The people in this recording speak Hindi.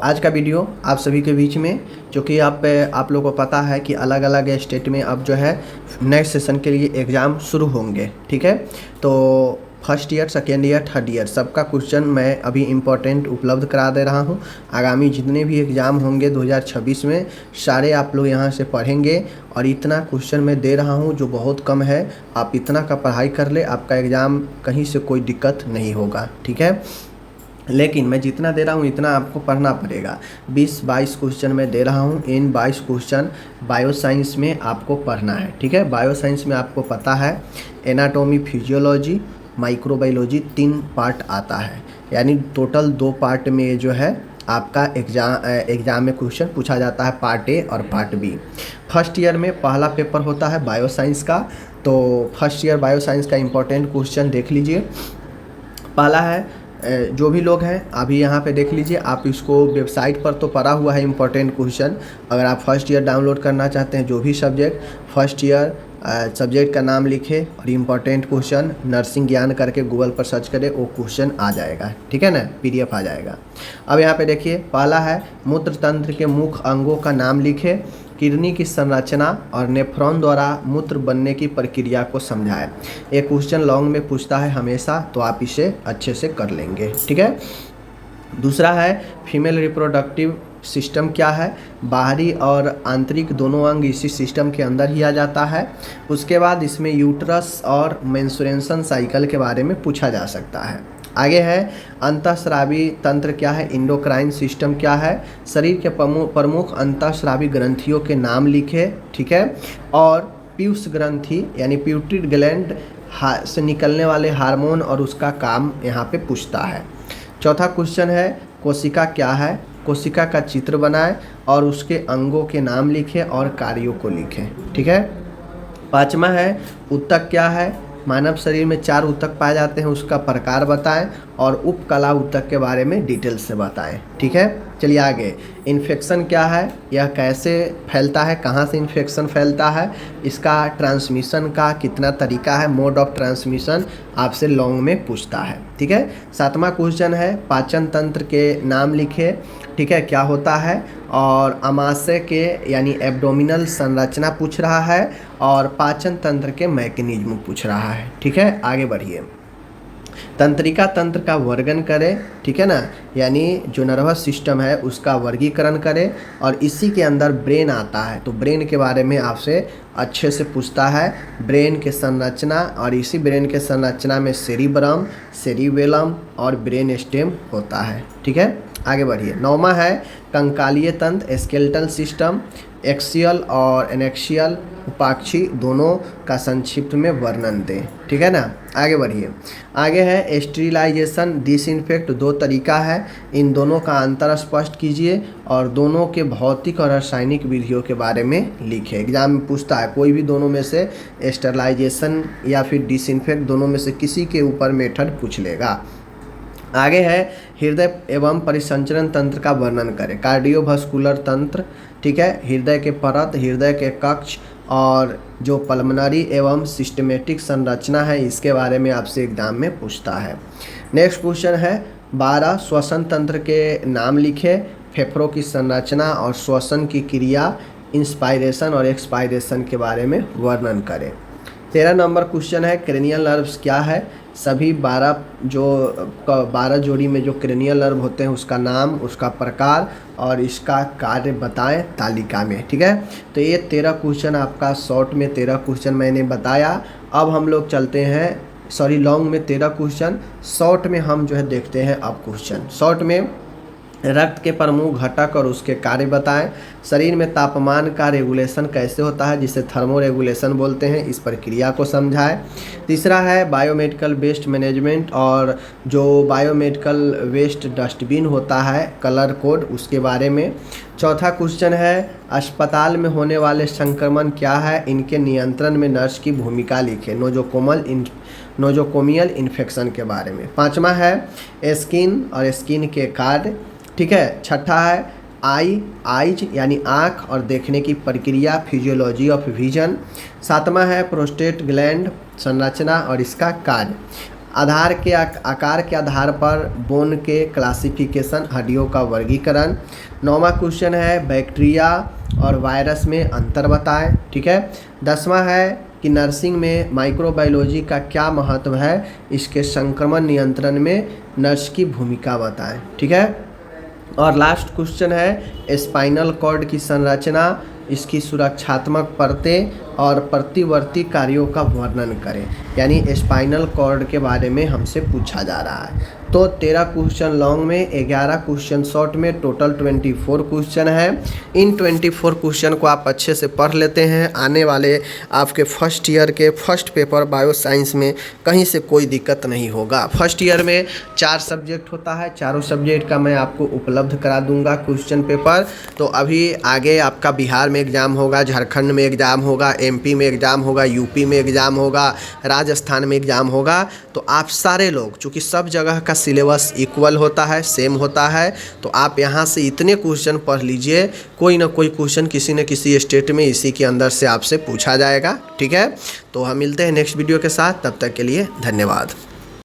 आज का वीडियो आप सभी के बीच में, जो कि आप लोगों को पता है कि अलग अलग स्टेट में अब जो है नेक्स्ट सेशन के लिए एग्ज़ाम शुरू होंगे। ठीक है, तो first year, second year, third year सबका क्वेश्चन मैं अभी इम्पोर्टेंट उपलब्ध करा दे रहा हूं। आगामी जितने भी एग्ज़ाम होंगे 2026 में सारे आप लोग यहां से पढ़ेंगे और इतना क्वेश्चन मैं दे रहा हूं जो बहुत कम है। आप इतना का पढ़ाई कर ले, आपका एग्ज़ाम कहीं से कोई दिक्कत नहीं होगा। ठीक है, लेकिन मैं जितना दे रहा हूँ इतना आपको पढ़ना पड़ेगा। 20-22 क्वेश्चन मैं दे रहा हूँ। इन 22 क्वेश्चन बायो साइंस में आपको पढ़ना है। ठीक है, बायो साइंस में आपको पता है एनाटॉमी, फिजियोलॉजी, माइक्रोबायोलॉजी 3 पार्ट आता है, यानी टोटल 2 पार्ट में जो है आपका एग्ज़ाम में क्वेश्चन पूछा जाता है, पार्ट ए और पार्ट बी। फर्स्ट ईयर में पहला पेपर होता है बायो साइंस का। तो फर्स्ट ईयर बायो साइंस का इम्पोर्टेंट क्वेश्चन देख लीजिए। पहला है, जो भी लोग हैं अभी यहाँ पे देख लीजिए, आप इसको वेबसाइट पर तो पढ़ा हुआ है इम्पोर्टेंट क्वेश्चन। अगर आप फर्स्ट ईयर डाउनलोड करना चाहते हैं, जो भी सब्जेक्ट फर्स्ट ईयर सब्जेक्ट का नाम लिखे और इम्पोर्टेंट क्वेश्चन नर्सिंग ज्ञान करके गूगल पर सर्च करें, वो क्वेश्चन आ जाएगा। ठीक है ना, PDF आ जाएगा। अब यहाँ पे देखिए, पहला है मूत्र तंत्र के मुख्य अंगों का नाम लिखे, किडनी की संरचना और नेफ्रॉन द्वारा मूत्र बनने की प्रक्रिया को समझाएं। ये क्वेश्चन लॉन्ग में पूछता है हमेशा, तो आप इसे अच्छे से कर लेंगे। ठीक है, दूसरा है फीमेल रिप्रोडक्टिव सिस्टम क्या है। बाहरी और आंतरिक दोनों अंग इसी सिस्टम के अंदर ही आ जाता है। उसके बाद इसमें यूट्रस और मेंस्ट्रुएशन साइकिल के बारे में पूछा जा सकता है। आगे है अंतःस्रावी तंत्र क्या है, इंडोक्राइन सिस्टम क्या है, शरीर के प्रमुख अंतःस्रावी ग्रंथियों के नाम लिखे। ठीक है, और पीयूष ग्रंथि यानी प्यूटरी ग्लैंड से निकलने वाले हार्मोन और उसका काम यहाँ पे पूछता है। चौथा क्वेश्चन है कोशिका क्या है, कोशिका का चित्र बनाएं और उसके अंगों के नाम लिखें और कार्यों को लिखें। ठीक है, पांचवा है ऊतक क्या है, मानव शरीर में 4 ऊतक पाए जाते हैं, उसका प्रकार बताएं और उपकला ऊतक के बारे में डिटेल से बताएं। ठीक है, चलिए आगे। इन्फेक्शन क्या है, यह कैसे फैलता है, कहाँ से इन्फेक्शन फैलता है, इसका ट्रांसमिशन का कितना तरीका है, मोड ऑफ ट्रांसमिशन आपसे लॉन्ग में पूछता है। ठीक है, 7वां क्वेश्चन है पाचन तंत्र के नाम लिखे। ठीक है, क्या होता है, और आमाशय के यानी एब्डोमिनल संरचना पूछ रहा है और पाचन तंत्र के मैकेनिज्म पूछ रहा है। ठीक है, आगे बढ़िए। तंत्रिका तंत्र का वर्गन करें। ठीक है ना, यानी जो नर्वस सिस्टम है उसका वर्गीकरण करें, और इसी के अंदर ब्रेन आता है, तो ब्रेन के बारे में आपसे अच्छे से पूछता है, ब्रेन के संरचना, और इसी ब्रेन के संरचना में सेरिब्रम, सेरिबेलम और ब्रेन स्टेम होता है। ठीक है, आगे बढ़िए। 9वां है कंकालीय तंत्र, स्केलेटल सिस्टम, एक्सियल और एनेक्सियल उपाक्षी दोनों का संक्षिप्त में वर्णन दें। ठीक है ना, आगे बढ़िए। आगे है स्टेरिलाइजेशन, डिसइंफेक्ट 2 तरीका है, इन दोनों का अंतर स्पष्ट कीजिए और दोनों के भौतिक और रासायनिक विधियों के बारे में लिखें। एग्जाम में पूछता है कोई भी दोनों में से, स्टेरिलाइजेशन या फिर डिसइंफेक्ट, दोनों में से किसी के ऊपर मेथड पूछ लेगा। आगे है हृदय एवं परिसंचरण तंत्र का वर्णन करें, कार्डियोवास्कुलर तंत्र। ठीक है, हृदय के परत, हृदय के कक्ष और जो पल्मनरी एवं सिस्टमेटिक संरचना है, इसके बारे में आपसे एग्जाम में पूछता है। नेक्स्ट क्वेश्चन है 12 श्वसन तंत्र के नाम लिखे, फेफड़ों की संरचना और श्वसन की क्रिया, इंस्पायरेशन और एक्सपायरेशन के बारे में वर्णन करें। 13 नंबर क्वेश्चन है क्रेनियल नर्व्स क्या है, सभी 12 जोड़ी में जो क्रेनियल नर्व होते हैं उसका नाम, उसका प्रकार और इसका कार्य बताएं तालिका में। ठीक है, तो ये 13 क्वेश्चन आपका शॉर्ट में 13 क्वेश्चन मैंने बताया। अब हम लोग चलते हैं, लॉन्ग में 13 क्वेश्चन, शॉर्ट में हम जो है देखते हैं अब क्वेश्चन। शॉर्ट में रक्त के प्रमुख घटक और उसके कार्य बताएं, शरीर में तापमान का रेगुलेशन कैसे होता है, जिसे थर्मो रेगुलेशन बोलते हैं, इस प्रक्रिया को समझाएं। तीसरा है बायोमेडिकल वेस्ट मैनेजमेंट, और जो बायोमेडिकल वेस्ट डस्टबिन होता है, कलर कोड, उसके बारे में। चौथा क्वेश्चन है अस्पताल में होने वाले संक्रमण क्या है, इनके नियंत्रण में नर्स की भूमिका लिखें, नोजोकोमियल इन्फेक्शन के बारे में। 5वां है स्किन और स्किन के कार्य। ठीक है, छठा है आइज यानी आँख और देखने की प्रक्रिया, फिजियोलॉजी ऑफ विजन। 7वां है प्रोस्टेट ग्लैंड, संरचना और इसका कार्य। आधार के आकार के आधार पर बोन के क्लासिफिकेशन, हड्डियों का वर्गीकरण। 9वां क्वेश्चन है बैक्टीरिया और वायरस में अंतर बताएं, ठीक है। 10वां है कि नर्सिंग में माइक्रोबायोलॉजी का क्या महत्व है, इसके संक्रमण नियंत्रण में नर्स की भूमिका बताएं, ठीक है। और लास्ट क्वेश्चन है स्पाइनल कॉर्ड की संरचना, इसकी सुरक्षात्मक परतें और प्रतिवर्ती कार्यों का वर्णन करें। यानी स्पाइनल कॉर्ड के बारे में हमसे पूछा जा रहा है। तो 13 क्वेश्चन लॉन्ग में, 11 क्वेश्चन शॉर्ट में, टोटल 24 क्वेश्चन है। इन 24 क्वेश्चन को आप अच्छे से पढ़ लेते हैं, आने वाले आपके फर्स्ट ईयर के फर्स्ट पेपर बायो साइंस में कहीं से कोई दिक्कत नहीं होगा। फर्स्ट ईयर में 4 सब्जेक्ट होता है, चारों सब्जेक्ट का मैं आपको उपलब्ध करा दूंगा क्वेश्चन पेपर। तो अभी आगे आपका बिहार में एग्ज़ाम होगा, झारखंड में एग्ज़ाम होगा, एमपी में एग्ज़ाम होगा, यूपी में एग्ज़ाम होगा, राजस्थान में एग्ज़ाम होगा। तो आप सारे लोग, चूँकि सब जगह का सिलेबस इक्वल होता है, सेम होता है, तो आप यहाँ से इतने क्वेश्चन पढ़ लीजिए, कोई ना कोई क्वेश्चन किसी न किसी स्टेट में इसी के अंदर से आपसे पूछा जाएगा, ठीक है। तो हम मिलते हैं नेक्स्ट वीडियो के साथ, तब तक के लिए धन्यवाद।